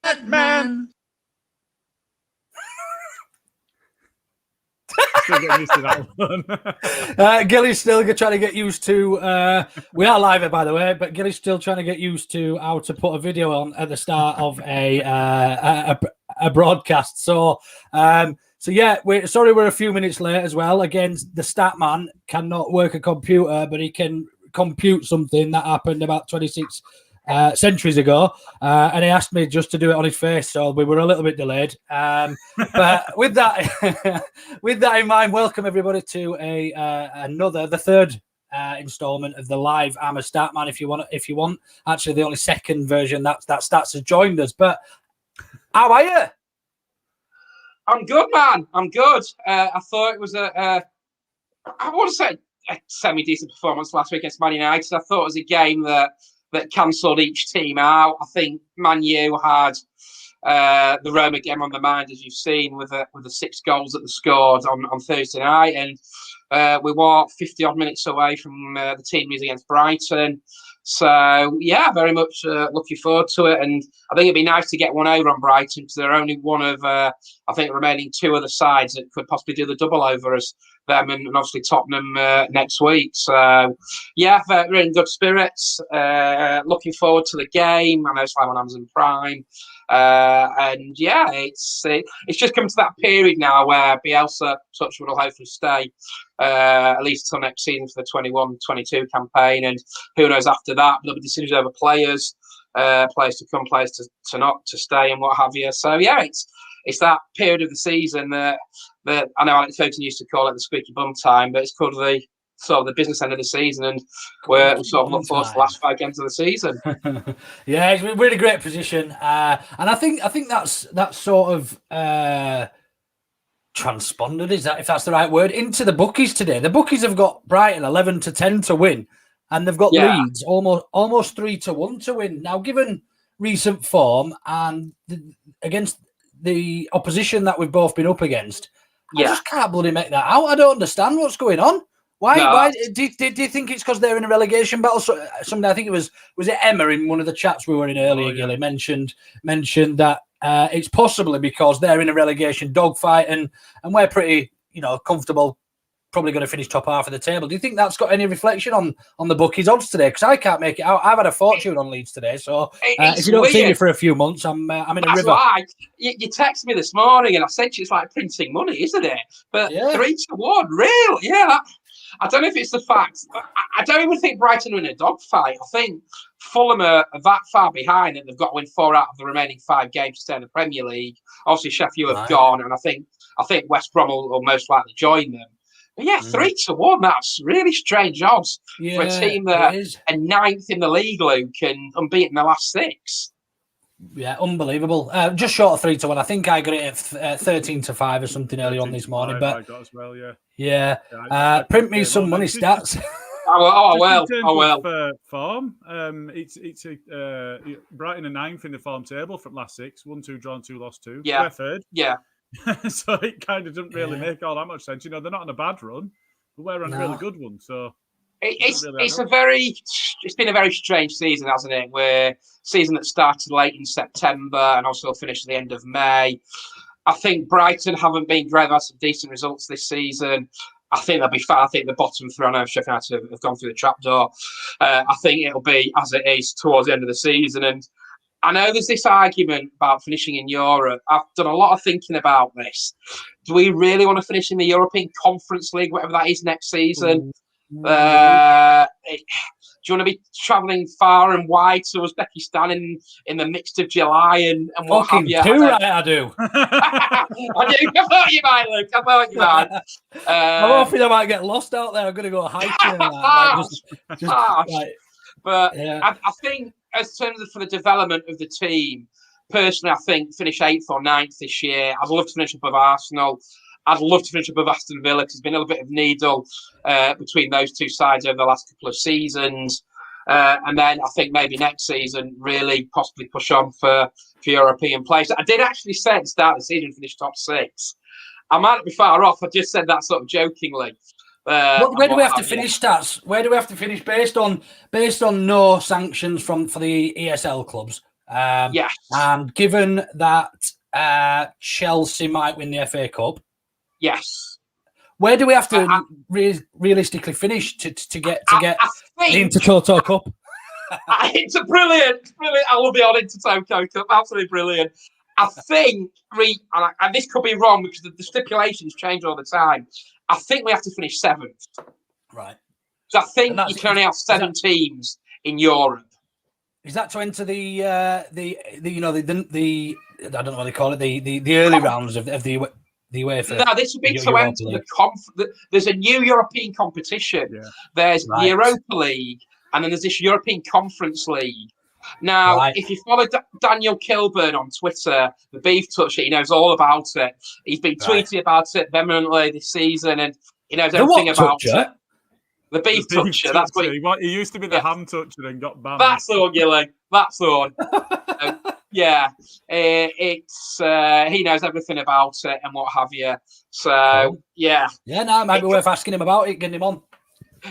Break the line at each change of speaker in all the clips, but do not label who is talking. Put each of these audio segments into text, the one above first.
Statman.
Still getting used to that one.
Gilly's still trying to get used to. We are live, by the way, but Gilly's still trying to get used to how to put a video on at the start of a broadcast. So yeah, we're a few minutes late as well. Again, the Statman cannot work a computer, but he can compute something that happened about 26 centuries ago, and he asked me just to do it on his face, so we were a little bit delayed. But with that, with that in mind, welcome everybody to the third installment of the live I'm a Statman. If you want, actually the only second version that Stats has joined us. But how are you?
I'm good, man. I'm good. I thought it was I want to say a semi-decent performance last week against Man United. I thought it was a game that cancelled each team out. I think Man U had the Roma game on the mind, as you've seen, with the 6 goals that they scored on Thursday night, and we were 50-odd minutes away from the team news against Brighton. So, yeah, very much looking forward to it. And I think it'd be nice to get one over on Brighton, because they're only one of, I think, remaining 2 other sides that could possibly do the double over as them and obviously Tottenham next week. So, yeah, we're in good spirits. Looking forward to the game. I know it's live on Amazon Prime. And, yeah, it's just come to that period now where Bielsa, Touchwood, will hopefully stay at least till next season for the 21-22 campaign, and who knows after that. There'll be decisions over players to come, players to not to stay, and what have you. So yeah, it's that period of the season that I know Alex Ferguson used to call it the squeaky bum time, but it's called the sort of the business end of the season, and we sort of look forward to the last 5 games of the season.
Yeah, we're in a great position, and I think that's sort of transponded, is that, if that's the right word, into the bookies today. The bookies have got Brighton 11-10 to win, and they've got Leeds almost 3-1 to win. Now, given recent form and against the opposition that we've both been up against, I just can't bloody make that out. I don't understand what's going on. Why do you think it's because they're in a relegation battle? So, somebody, I think it was it Emma in one of the chats we were in earlier, Gilly, mentioned that it's possibly because they're in a relegation dogfight, and we're pretty, comfortable, probably going to finish top half of the table. Do you think that's got any reflection on the bookies odds today? Because I can't make it out. I've had a fortune on Leeds today, so if you don't see me for a few months, I'm in a river.
Why. You texted me this morning, and I said it's like printing money, isn't it? But 3-1, really? Yeah. I don't know if it's the fact. I don't even think Brighton are in a dogfight. I think Fulham are that far behind that they've got to win 4 out of the remaining 5 games to stay in the Premier League. Obviously, Sheffield have gone, and I think West Brom will most likely join them. But yeah, 3-1. That's really strange odds for a team that are 9th in the league, Luke, and unbeaten in the last 6.
Yeah, unbelievable. Just short of 3-1. I think I got it at 13-5 or something earlier on this morning. But
I got as well,
print me some money stats.
I will.
Form. It's Brighton are 9th in the form table from last 6. 1-2 drawn, 2 lost, 2.
Yeah.
We're 3rd.
Yeah.
So it kind of doesn't really make all that much sense. They're not on a bad run, but we're on a really good one. So
it's been a very strange season, hasn't it? Where season that started late in September and also finished at the end of May. I think Brighton haven't been great. They've had some decent results this season. I think they'll be fine. I think the bottom 3, I know Sheffield United have gone through the trapdoor. I think it'll be as it is towards the end of the season. And I know there's this argument about finishing in Europe. I've done a lot of thinking about this. Do we really want to finish in the European Conference League, whatever that is, next season? Do you want to be travelling far and wide to Uzbekistan in the midst of July and what have you?
I do.
I thought you might, Luke. I thought you might.
I'm hoping I might get lost out there. I'm going to go hiking.
I think, as terms of for the development of the team, personally, I think finish 8th or 9th this year. I'd love to finish above Arsenal. I'd love to finish above Aston Villa, because there's been a little bit of needle between those 2 sides over the last couple of seasons. And then I think maybe next season, really possibly push on for European place. I did actually say at the start of the season, finish top 6. I might not be far off. I just said that sort of jokingly.
Where do we have to finish, Stats? Where do we have to finish based on no sanctions for the ESL clubs?
Yes.
And given that Chelsea might win the FA Cup,
Yes.
where do we have to realistically finish to get the Intertoto Cup?
It's a brilliant. I love the on Intertoto Cup. Absolutely brilliant. I think and this could be wrong because the stipulations change all the time. I think we have to finish 7th.
Right.
So I think you can only have 7 teams in Europe.
Is that to enter the I don't know what they call it, the early rounds of the UEFA?
No, this would be to enter there's a new European competition. Yeah. There's Europa League, and then there's this European Conference League. Now, if you follow Daniel Kilburn on Twitter, the Beef Toucher, he knows all about it. He's been tweeting about it vehemently this season, and he knows everything about it. The Beef Toucher. That's what
he used to be. The Ham Toucher and got banned.
That's the one, Gilly. That's the one. He knows everything about it and what have you. So yeah.
No, it might be worth asking him about it, getting him on.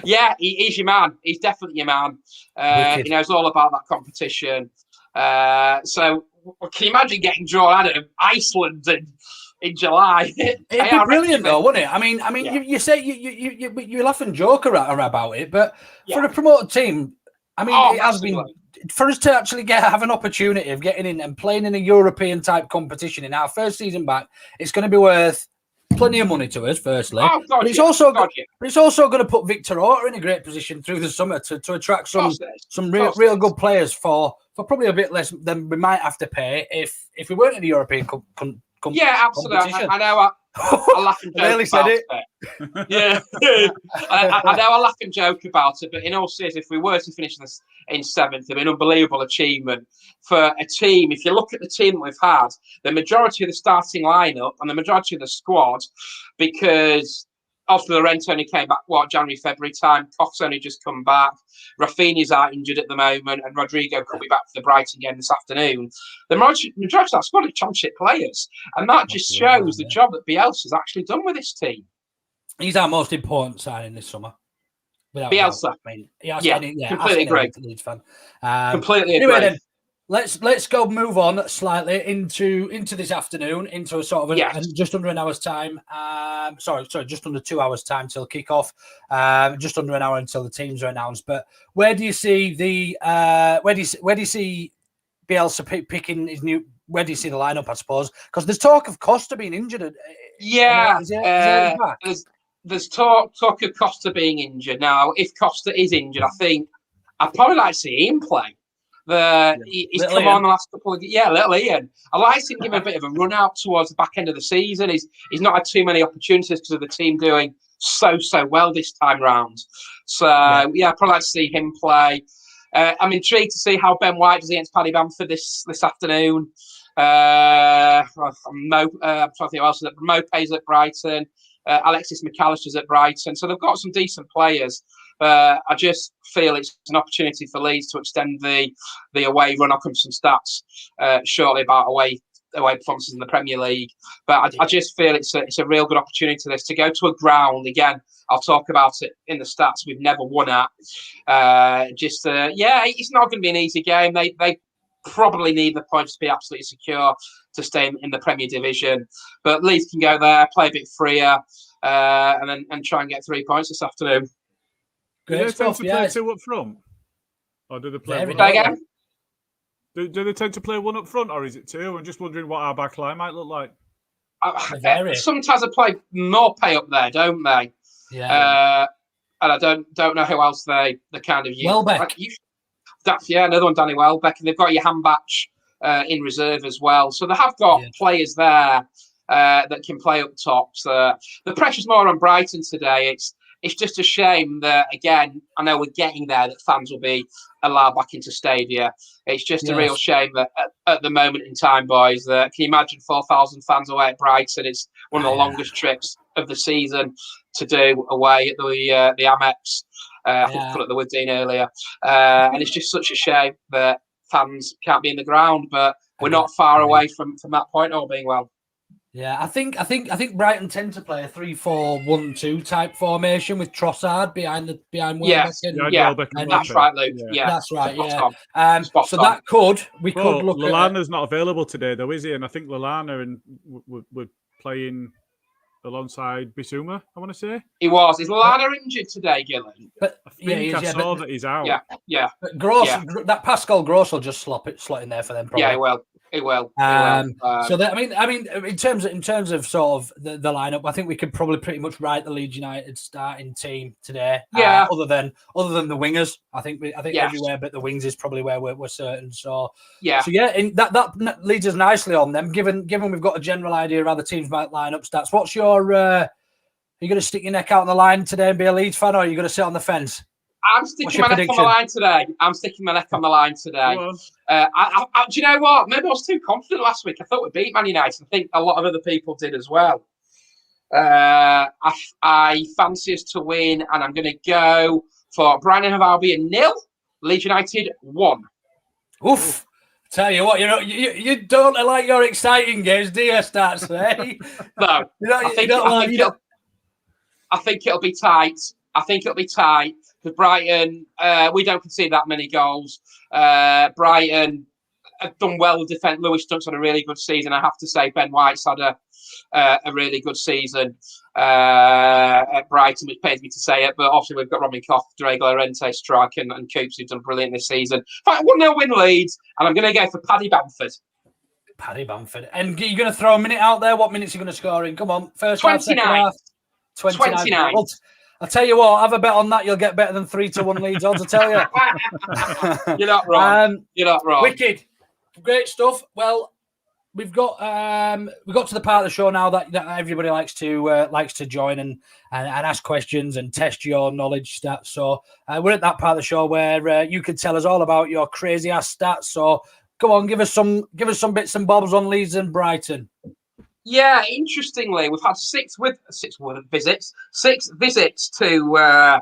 Yeah, he's your man. He's definitely your man. He knows all about that competition. So can you imagine getting drawn out of Iceland in July?
It'd be brilliant, though, wouldn't it? I mean, you say you laugh and joke about it, but for a promoted team, I mean, it has been for us to actually have an opportunity of getting in and playing in a European type competition in our first season back. It's going to be worth plenty of money to us, firstly. But it's also going to put Victor Orta in a great position through the summer to attract some real good players for probably a bit less than we might have to pay if we weren't in the European
absolutely. I know. I laugh and joke about it. Yeah, I know. I laugh and joke about it, but in all seriousness, if we were to finish this in 7th, it'd be an unbelievable achievement for a team. If you look at the team that we've had, the majority of the starting lineup and the majority of the squad, because obviously Llorente only came back January, February time. Koch's only just come back. Rafinha's out injured at the moment, and Rodrigo could be back for the Brighton game this afternoon. The majority of that squad are championship players, and that just shows the job that Bielsa's actually done with this team.
He's our most important signing this summer.
Bielsa. Completely agree.
Leeds fan.
Completely
anyway,
agree.
Then, let's go move on slightly into this afternoon, into a sort of just under an hour's time. Sorry, just under 2 hours time till kickoff. Just under an hour until the teams are announced. But where do you see where do you see Bielsa picking his new? Where do you see the lineup? I suppose because there's talk of Costa being injured.
There's talk of Costa being injured. Now, if Costa is injured, I think I'd probably like to see him play. He's little come Ian. On the last couple of little Ian. I like to give him a bit of a run out towards the back end of the season. He's not had too many opportunities because of the team doing so well this time round. So I'd probably like to see him play. I'm intrigued to see how Ben White does against Paddy Bamford this afternoon. I'm trying to think who else is at Mope's at Brighton. Alexis McAllister's at Brighton. So they've got some decent players. I just feel it's an opportunity for Leeds to extend the away run. I'll come to some stats shortly about away performances in the Premier League. But I just feel it's a real good opportunity to go to a ground. Again, I'll talk about it in the stats we've never won at. It's not going to be an easy game. They probably need the points to be absolutely secure to stay in the Premier Division. But Leeds can go there, play a bit freer, and try and get 3 points this afternoon.
Do they tend to play 2 up front? Or do they play one
again?
Do they tend to play 1 up front, or is it 2? I'm just wondering what our back line might look like.
Sometimes they play more pay up there, don't they?
Yeah.
And I don't know who else they kind of use.
Welbeck.
Another one, Danny Welbeck, and they've got Johan Bach in reserve as well. So they have got players there that can play up top. So the pressure's more on Brighton today. It's just a shame that, again, I know we're getting there, that fans will be allowed back into stadia. It's just a real shame that at the moment in time, boys, can you imagine 4,000 fans away at Brighton? It's one of the longest trips of the season to do away at the Amex. I think I put it at the Wooddean earlier. And it's just such a shame that fans can't be in the ground, but we're not far away from that point, all being well.
Yeah, I think Brighton tend to play a 3-4-1-2 type formation with Trossard behind Welbeck.
Yes,
Welbeck and
that's
Lopez.
right, Luke. Yeah,
that's right.
Spot
Yeah,
on. Spot
so
on.
that we could look at.
Lallana's not available today, though, is he? And I think Lallana and we're playing alongside Bissouma, I want to say.
He was. Is Lallana injured today, Gilly?
But
I think I saw that he's out.
Yeah.
But that Pascal Gross will just slot in there for them. Probably.
Yeah, he will. He will.
So that I mean, in terms of sort of the lineup, I think we could probably pretty much write the Leeds United starting team today.
Yeah.
Other than the wingers, I think everywhere but the wings is probably where we're certain. So
yeah.
So yeah, that leads us nicely on them. Given we've got a general idea of how the teams might line up. Stats. What's your? Are you going to stick your neck out on the line today and be a Leeds fan, or are you going to sit on the fence?
I'm sticking my neck on the line today. Do you know what? Maybe I was too confident last week. I thought we'd beat Man United. I think a lot of other people did as well. I fancy us to win, and I'm going to go for Brighton and Albion 0, Leeds United 1.
Oof. Tell you what, you don't like your exciting games, do you, Stats? Eh?
No. I think it'll be tight. Because Brighton, we don't concede that many goals. Brighton have done well with defence. Lewis Dunk's had a really good season. I have to say, Ben White's had a really good season at Brighton, which pains me to say it. But obviously, we've got Robin Koch, Drago Llorente, Strike, and Coops, who've done brilliant this season. In fact, 1-0 win Leeds, and I'm going to go for Paddy Bamford.
Paddy Bamford. And you're going to throw a minute out there? What minutes are you going to score in? Come on. First
29.
half, 29. Well, I'll tell you what, have a bet on that. You'll get better than 3-1 Leeds odds, I tell you.
You're not wrong. You're not wrong.
Wicked. Great stuff. Well, we've got to the part of the show now that everybody likes to join and ask questions and test your knowledge stats. So we're at that part of the show where you can tell us all about your crazy ass stats. So go on, give us some bits and bobs on Leeds and Brighton.
Yeah, interestingly, we've had six visits to the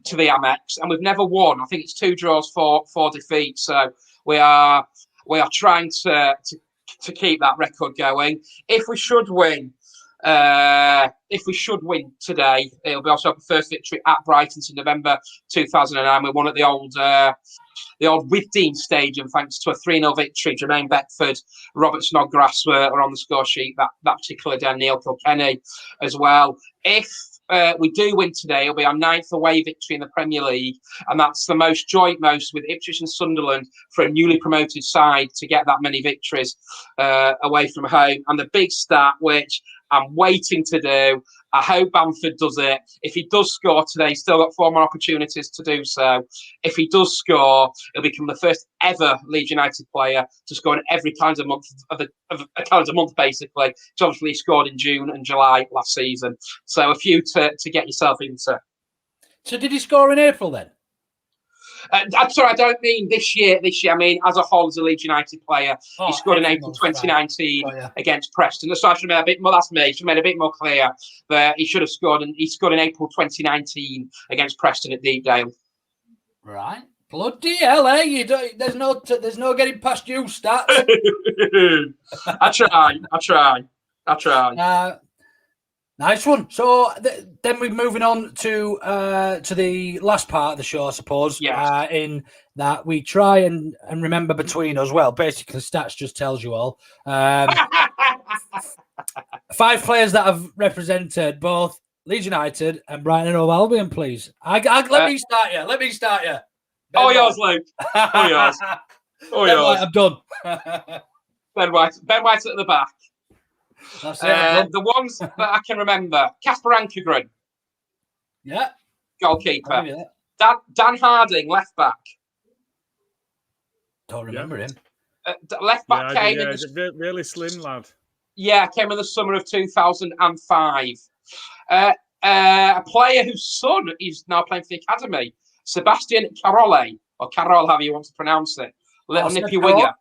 Amex, and we've never won. I think it's 2 draws, 4 defeats. So we are trying to keep that record going. If we should win today, it'll be also our first victory at Brighton since November 2009. We won at the old Withdean Stadium thanks to a 3-0 victory. Jermaine Beckford, Robert Snodgrass were on the score sheet that particular day, Neil Kilkenny as well. If we do win today, it'll be our 9th away victory in the Premier League, and that's the most with Ipswich and Sunderland for a newly promoted side to get that many victories away from home. And the big stat, which I'm waiting to do, I hope Bamford does it. If he does score today, he's still got 4 more opportunities to do so. If he does score, he'll become the first ever Leeds United player to score in every calendar month of a calendar month, basically. He's obviously scored in June and July last season. So a few to get yourself into. So
did he score in April then?
I'm sorry, I don't mean this year. I mean, as a whole, as a Leeds United player, he scored in April 2019 against Preston. So I should have made a bit more. That's me. Should have made a bit more clear that he should have scored. And he scored in April 2019 against Preston at Deepdale.
Right. Bloody hell, eh? There's no getting past you, Stats.
I try.
Nice one. So then we're moving on to the last part of the show, I suppose.
Yeah.
In that we try and remember between us. Well, basically, Stats just tells you all. 5 players that have represented both Leeds United and Brighton and Hove Albion, please. Let me start you.
Oh, yours, Luke. Oh, yours.
White, I'm done.
Ben White at the back.
That's it,
the ones that I can remember: Casper Ankergren,
yeah,
goalkeeper. Dan Harding, left back.
Don't remember him.
Left back came
in a really slim lad.
Yeah, came in the summer of 2005. A player whose son is now playing for the academy, Sebastian Carole, or Carole, however you want to pronounce it. Little nippy winger.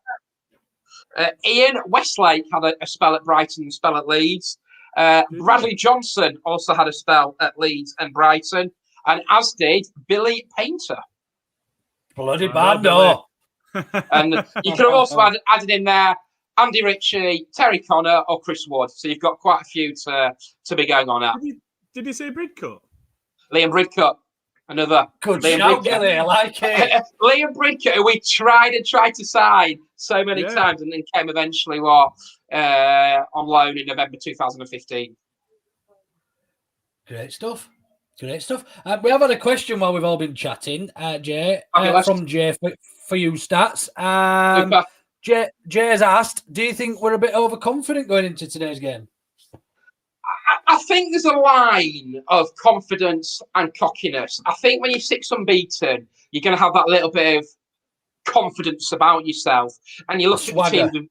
Ian Westlake had a spell at Brighton and a spell at Leeds. Bradley Johnson also had a spell at Leeds and Brighton, and as did Billy Painter.
Bloody bad, no.
And you could have also added in there Andy Ritchie, Terry Connor, or Chris Wood. So you've got quite a few to be going on at.
Did you say Bridcut?
Liam Bridcut, another.
Good
Liam
shout,
Bridcut.
Gilly. I like it.
Liam Bridcut, who we tried to sign so many times, and then came eventually on loan in November 2015.
Great stuff. Great stuff. We have had a question while we've all been chatting, Jay, from Jay for you, Stats. Jay has asked, do you think we're a bit overconfident going into today's game?
I think there's a line of confidence and cockiness. I think when you're 6 unbeaten, you're going to have that little bit of confidence about yourself. And you look at the teams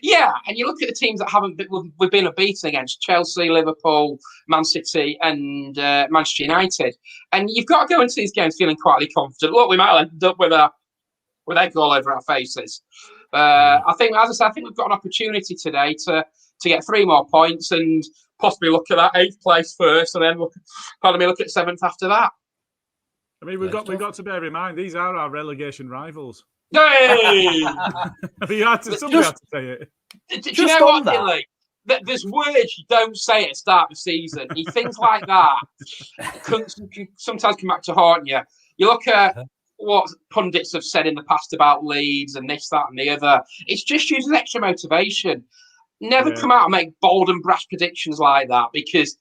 and you look at the teams that we've been unbeaten against: Chelsea, Liverpool, Man City, and Manchester United. And you've got to go into these games feeling quietly confident. Look, we might end up with egg all over our faces. I think, as I said, I think we've got an opportunity today to get 3 more points and possibly look at that 8th place first, and then look at 7th after that.
I mean, we've got to bear in mind these are our relegation rivals.
Hey!
Somebody had to say it.
Do you know what, Gilly? There's words you don't say at the start of the season. Things like that can sometimes come back to haunt you. You look at what pundits have said in the past about Leeds and this, that, and the other. It's just using extra motivation. Never come out and make bold and brash predictions like that, because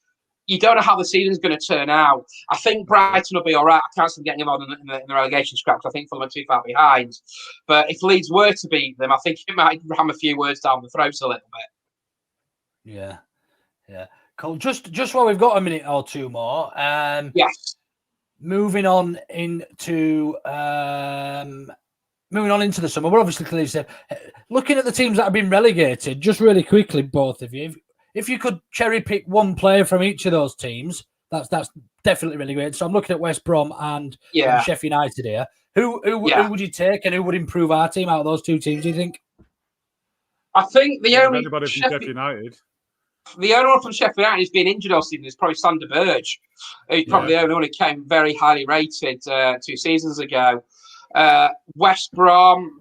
you don't know how the season's going to turn out. I think Brighton will be all right. I can't see them getting involved in the relegation scraps. I think Fulham are too far behind. But if Leeds were to beat them, I think it might ram a few words down the throats a little bit.
Yeah. Cool. Just while we've got a minute or two more.
Yes.
Moving on into the summer, we're obviously clearly said, looking at the teams that have been relegated, just really quickly, both of you, if you could cherry pick one player from each of those teams, that's definitely really great. So I'm looking at West Brom and Sheffield United here. Who would you take, and who would improve our team out of those 2 teams, do you think?
I think
anybody from Sheffield United.
The only one from Sheffield United who's been injured all season is probably Sander Berge. He's probably the only one who came very highly rated 2 seasons ago. West Brom,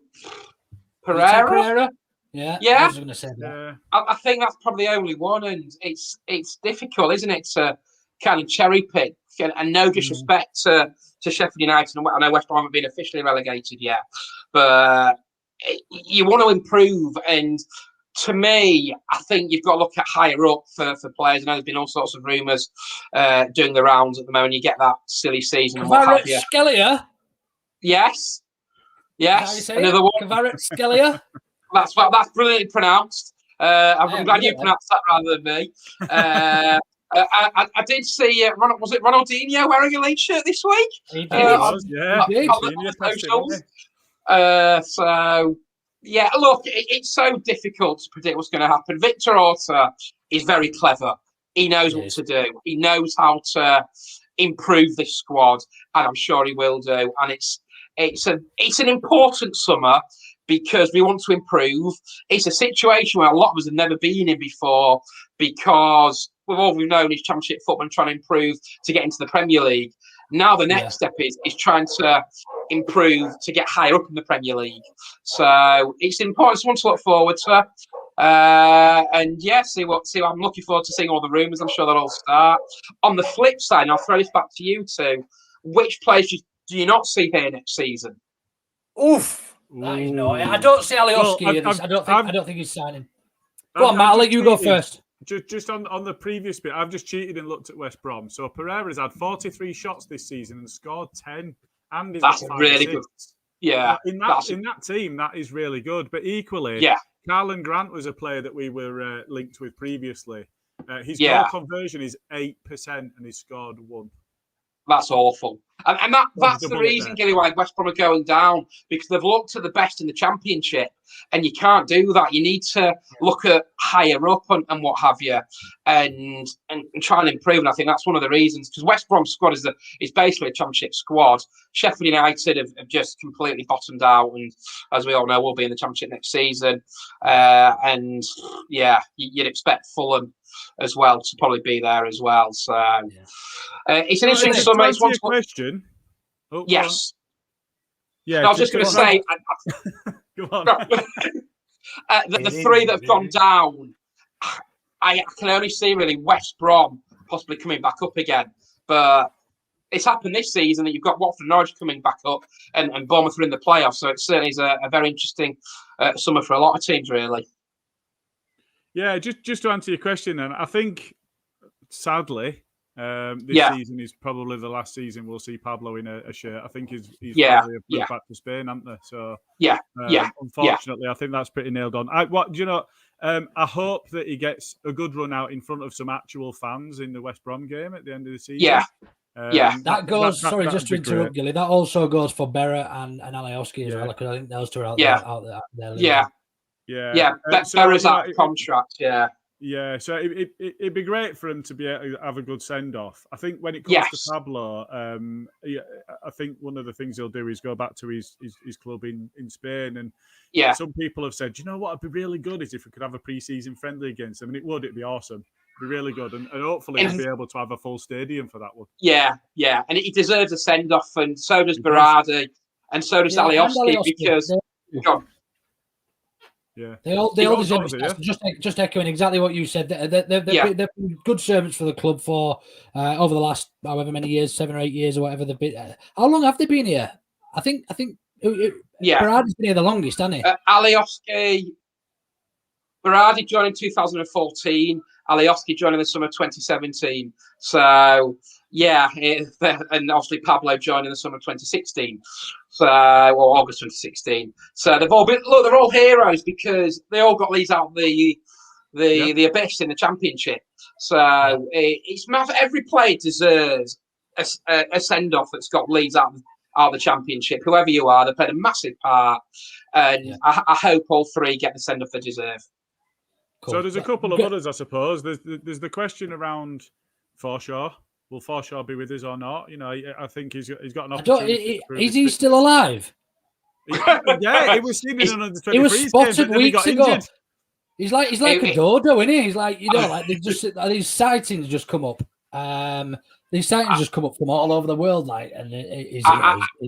Pereira.
Yeah. I was going to say that.
I think that's probably the only one, and it's difficult, isn't it, to kind of cherry pick. And no disrespect to Sheffield United, and I know West Brom haven't been officially relegated yet, but you want to improve. And to me, I think you've got to look at higher up for players. I know there's been all sorts of rumours doing the rounds at the moment. You get that silly season and what have you.
Scalia?
Yes. Another one.
Kvaratskhelia?
That's brilliantly pronounced. I'm glad you pronounced that rather than me. I did see, was it Ronaldinho wearing a Leeds shirt this week?
He did.
Look, it's so difficult to predict what's going to happen. Victor Orta is very clever. He knows what to do. He knows how to improve this squad, and I'm sure he will do. And it's an important summer because we want to improve. It's a situation where a lot of us have never been in before, because all we've known is Championship football and trying to improve to get into the Premier League. Now the next step is trying to improve to get higher up in the Premier League. So it's important. It's one to look forward to. See what I'm looking forward to seeing all the rumours. I'm sure they'll all start. On the flip side, and I'll throw this back to you two, which players do you not see here next season?
Oof. That is no. I don't see Alioski. I don't think he's signing. Go on, Matt. I'll let you go first.
Just on the previous bit, I've just cheated and looked at West Brom. So Pereira's had 43 shots this season and scored 10. And
that's really good. Yeah,
in that team, that is really good. But equally, Carlin Grant was a player that we were linked with previously. His goal conversion is 8%, and he's scored 1.
That's awful. And that's the reason, Gilly, why West Brom are going down, because they've looked at the best in the Championship, and you can't do that. You need to look at higher up and what have you, and try and improve. And I think that's one of the reasons, because West Brom's squad is basically a Championship squad. Sheffield United have just completely bottomed out, and as we all know, will be in the Championship next season. You'd expect Fulham as well to probably be there as well. So it's an interesting summer. It's one
question. Oh,
yes.
Yeah,
I was just going to say.
Go on.
The three that have gone down, I can only see really West Brom possibly coming back up again. But it's happened this season that you've got Watford and Norwich coming back up and Bournemouth are in the playoffs. So it certainly is a very interesting summer for a lot of teams, really.
Yeah, just to answer your question, then, I think, sadly, this season is probably the last season we'll see Pablo in a shirt. I think he's probably moved back to Spain, haven't they? So unfortunately, I think that's pretty nailed on. I hope that he gets a good run out in front of some actual fans in the West Brom game at the end of the season.
That goes. Sorry, just to interrupt, Gilly. That also goes for Berra and Alioski as well, because I think those two are out there.
Berra's out of contract.
Yeah, so it'd be great for him to be able to have a good send-off. I think when it comes to Pablo, I think one of the things he'll do is go back to his club in Spain. And some people have said, you know what, it'd be really good is if we could have a pre-season friendly against him. And it'd be awesome. It'd be really good. And hopefully he'll be able to have a full stadium for that one.
Yeah. And he deserves a send-off, and so does Berardi, and so does Alioski, because...
Yeah,
they all deserve it. Just echoing exactly what you said. They've been good servants for the club for over the last however many years, 7 or 8 years or whatever they've been. How long have they been here? I think Berardi's been here the longest, hasn't he?
Berardi joined in 2014. Alioski joined in the summer of 2017. So and obviously Pablo joined in the summer of 2016. Or August 2016. So they've all been they're all heroes because they all got leads out of the abyss in the Championship. So it's massive. Every player deserves a send off that's got leads out of the Championship. Whoever you are, they played a massive part, and I hope all three get the send off they deserve.
Cool. So there's a couple of others, I suppose. There's the question around Forshaw. Will Forshaw be with us or not? You know, I think he's got an opportunity.
Is he still alive?
He was seen in under 23.
He was spotted weeks ago. He's like a dodo, isn't he? He's like, like they just these sightings just come up. These sightings just come up from all over the world, like, and he's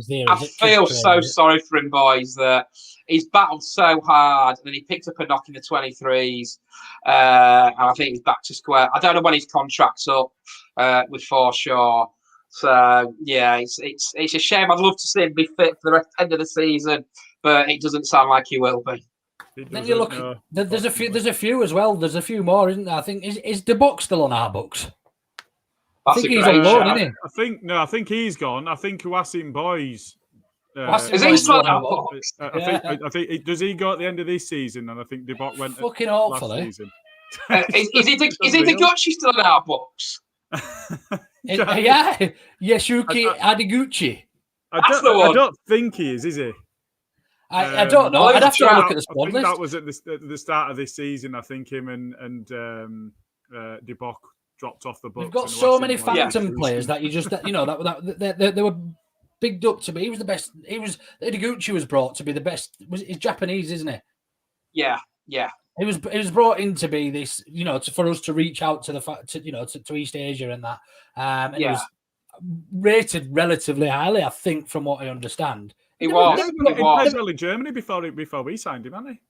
there.
I feel so sorry for him, boys. That he's battled so hard, and then he picked up a knock in the 23s, and I think he's back to square. I don't know when his contract's up with Forshaw. So it's a shame. I'd love to see him be fit for the end of the season, but it doesn't sound like he will be.
Then you look. There's a few as well. There's a few more, isn't there? I think is De Bock still on our books? I think he's on loan, isn't he?
I think he's gone. I think Wassim Boys.
Is he still on our books?
I think does he go at the end of this season? And I think De Bock went
fucking hopefully.
Last season.
Is he the Gucci still on our books?
Yasuki Adiguchi.
I don't think he is he?
I don't know. I'd have to look at the squad list.
That was at the start of this season. I think him and De Bock dropped off the books.
We've got so many phantom players that you just that they were bigged up to be. He was the best. Adiguchi was brought to be the best. He's Japanese, isn't he?
Yeah.
He was brought in to be this, for us to reach out to to East Asia and that. And he was rated relatively highly, I think, from what I understand.
He was.
He played well in Germany before we signed him, hadn't he?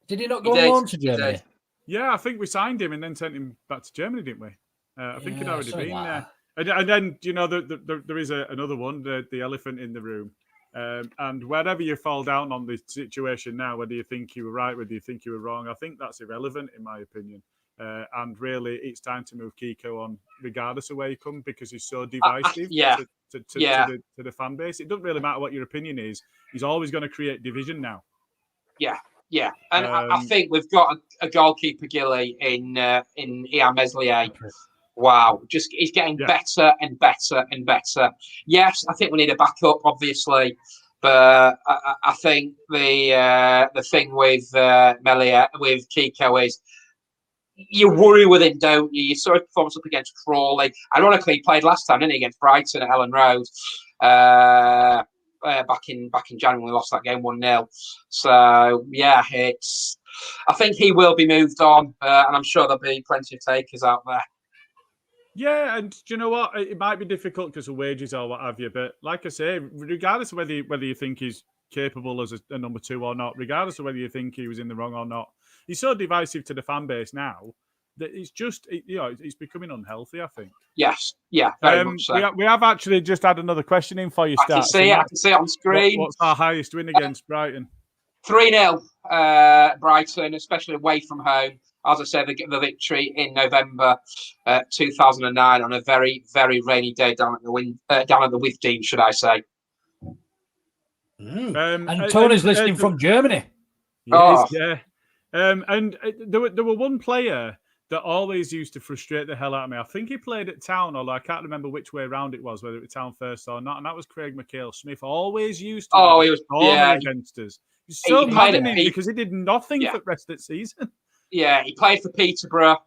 Did he not go on loan to Germany?
Yeah, I think we signed him and then sent him back to Germany, didn't we? I think he'd already been there. And then, there is another one, the elephant in the room. And wherever you fall down on the situation now, whether you think you were right, whether you think you were wrong, I think that's irrelevant in my opinion. And really, it's time to move Kiko on, regardless of where you come, because he's so divisive to the fan base. It doesn't really matter what your opinion is. He's always going to create division now.
Yeah. And I think we've got a goalkeeper, Gilly, in Ian Meslier. Wow, he's getting better and better and better. Yes, I think we need a backup, obviously, but I think the thing with Meslier, with Kiko is you worry with him, don't you? You saw his performance up against Crawley. Ironically, he played last time, didn't he, against Brighton at Ellen Road. Back in January, we lost that game 1-0. So I think he will be moved on, and I'm sure there'll be plenty of takers out there.
Yeah, and do you know what? It might be difficult because of wages or what have you, but like I say, regardless of whether you think he's capable as a number 2 or not, regardless of whether you think he was in the wrong or not. He's so divisive to the fan base now that it's just, it's becoming unhealthy, I think.
Yes, yeah, very much so.
We have actually just had another question in for you, Stats.
I can see it on screen.
What's our highest win against Brighton?
3-0 Brighton, especially away from home. As I said, the victory in November 2009 on a very, very rainy day down at the Withdean, should I say.
And Tony's listening from Germany.
Yes, yeah. And there were one player that always used to frustrate the hell out of me. I think he played at Town, although I can't remember which way around it was, whether it was Town first or not. And that was Craig McHale-Smith. Always used to
he was
against us. He's so maddening because he did nothing for the rest of the season.
Yeah, he played for Peterborough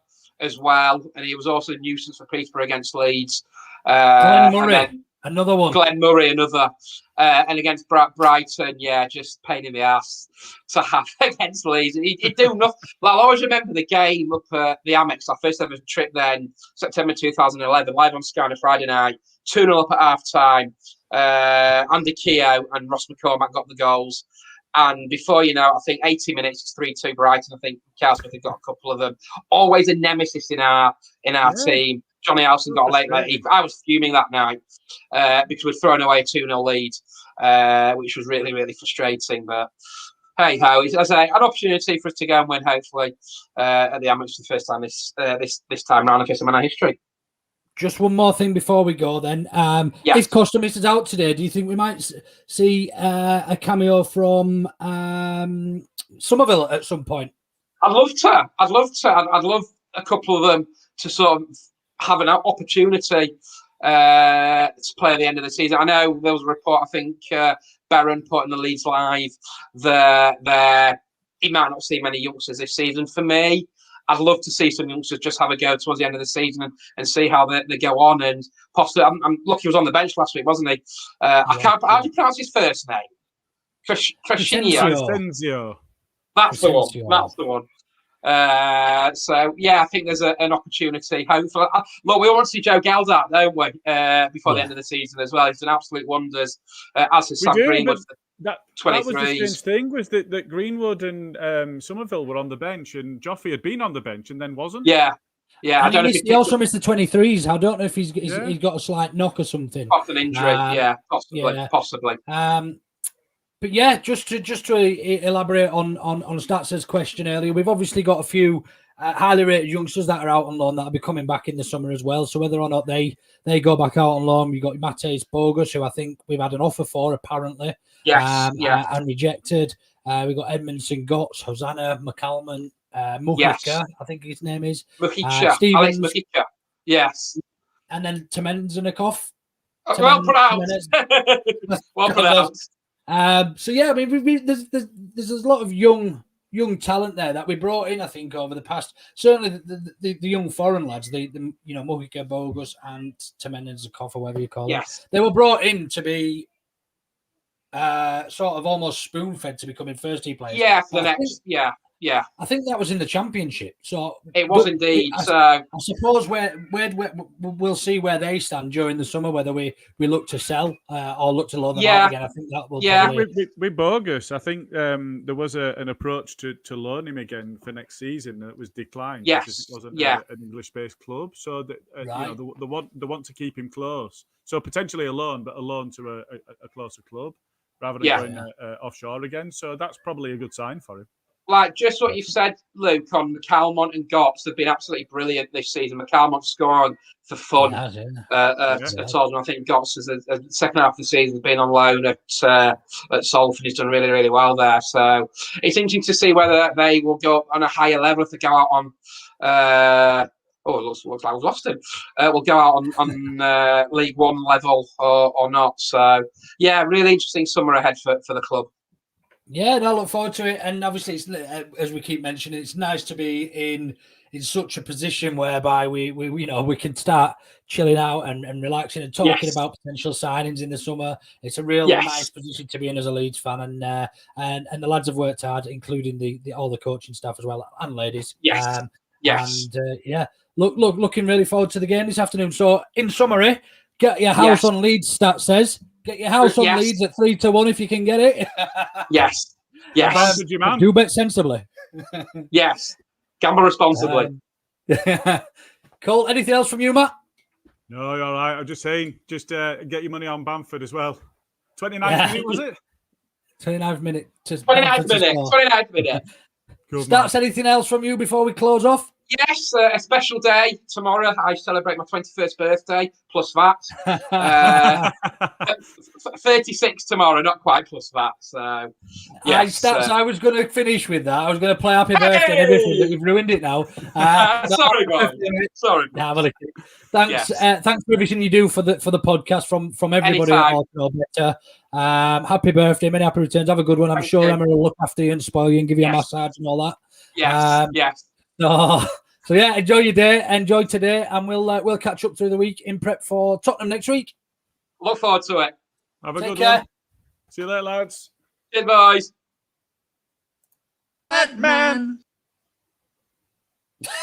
as well, and he was also a nuisance for Peterborough against Leeds.
Glenn Murray, another one.
Glenn Murray, another. And against Brighton, just pain in the ass to have against Leeds. He'd do nothing. I'll always remember the game up at the Amex, our first ever trip then, September 2011, live on Sky on a Friday night, 2-0 up at half-time. Andy Keogh and Ross McCormack got the goals. And before you know, I think 80 minutes, it's 3-2 Brighton. I think Carl Smith had got a couple of them. Always a nemesis in our team. Johnny Alson got a late. I was fuming that night because we'd thrown away a 2-0 lead, which was really, really frustrating. But hey ho, as I say, an opportunity for us to go and win, hopefully, at the Amex for the first time this time round in case of Man history.
Just one more thing before we go then. If Costamis is out today, do you think we might see a cameo from Somerville at some point?
I'd love to. I'd love a couple of them to sort of have an opportunity to play at the end of the season. I know there was a report, I think Barron put in the Leeds Live that he might not see many youngsters this season. For me, I'd love to see some youngsters just have a go towards the end of the season and see how they go on. And possibly, I'm lucky he was on the bench last week, wasn't he? I can't. How do you pronounce his first name?
Crescencio.
That's the one. That's the one. I think there's an opportunity. Hopefully, look, we all want to see Joe Geldart, don't we? Before the end of the season as well. He's done absolute wonders. As has Sam Greenwood.
That was the strange thing was that Greenwood and Somerville were on the bench, and Joffrey had been on the bench and then wasn't.
Yeah. I don't know.
He also missed the 23s. I don't know if he's got a slight knock or something.
Off an injury, possibly.
But yeah, just to elaborate on Stats' question earlier, we've obviously got a few highly rated youngsters that are out on loan that will be coming back in the summer as well. So whether or not they go back out on loan, we've got Mateus Bogus, who I think we've had an offer for apparently. And rejected. We've got Edmondson Gotts, Hosanna, McCalman, Mujica, I think his name is.
Mujica, Alex Mujica. Yes.
And then Temenzanikov.
Well pronounced. Well pronounced.
So yeah, I mean, there's a lot of young talent there that we brought in. I think over the past, certainly the young foreign lads, the Mujica, Bogus, and Temenzanikov, or whatever you call it. They were brought in to be sort of almost spoon-fed to becoming first-team players.
Yeah, for the next.
I think that was in the championship. So
it was indeed.
I suppose where we'll see where they stand during the summer, whether we look to sell or look to loan them out again. I think that will.
With Bogus, I think there was an approach to loan him again for next season that was declined. Because it wasn't an English-based club, so that they want to keep him close. So potentially a loan, but a loan to a closer club rather than going offshore again. So that's probably a good sign for him.
Like just what you've said, Luke, on McCalmont and Gotts, they've been absolutely brilliant this season. McCalmont scoring for fun at Tottenham. I think Gotts is the second half of the season has been on loan at Salford. He's done really, really well there. So it's interesting to see whether they will go on a higher level if they go out on. It looks like we've lost him. We'll go out on League One level or not. So yeah, really interesting summer ahead for the club.
Yeah, and I look forward to it. And obviously, it's, as we keep mentioning, it's nice to be in such a position whereby we can start chilling out and relaxing and talking about potential signings in the summer. It's a real nice position to be in as a Leeds fan, and the lads have worked hard, including all the coaching staff as well and ladies. Looking really forward to the game this afternoon. So, in summary, get your house on Leeds. Stat says Get your house on
Yes.
Leeds at 3-1 if you can get it.
Yes. Yes.
Good, you man.
Do bet sensibly.
Yes. Gamble responsibly.
Cool. Anything else from you, Matt?
No, you're all right. I'm just saying, just get your money on Bamford as well. 29th minute, was it?
29th minute.
29th minute. 29th minute.
Good,
Stats, anything else from you before we close off?
Yes, a special day tomorrow. I celebrate my 21st birthday plus that. 36 tomorrow, not quite plus that. So, yes.
Stats, I was going to finish with that. I was going to play Happy Birthday and everything, but you've ruined it now.
Sorry, boy. Sorry.
Thanks,
Yes.
thanks for everything you do for the podcast from everybody at All Better. Happy birthday, many happy returns. Have a good one. I'm sure Emma will look after you and spoil you and give you a massage and all that.
Yes. Yes.
So yeah, enjoy your day, enjoy today, and we'll catch up through the week in prep for Tottenham next week.
Look forward to it.
Have a
Take
good
care.
one. See you later, lads.
Good boys.
Statman.